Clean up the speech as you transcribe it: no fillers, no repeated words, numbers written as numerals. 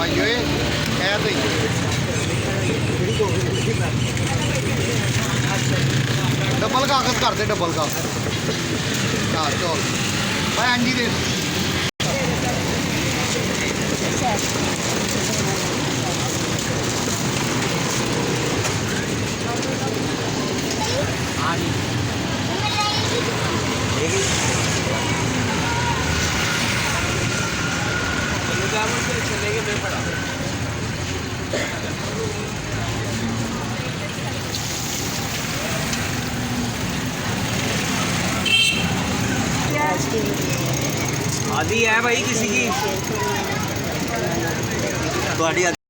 भाई ये तो डबल कागज करते डबल कागज हाँ चल भाई आंटी दे चलेंगे मैं पड़ा आदि है भाई किसी की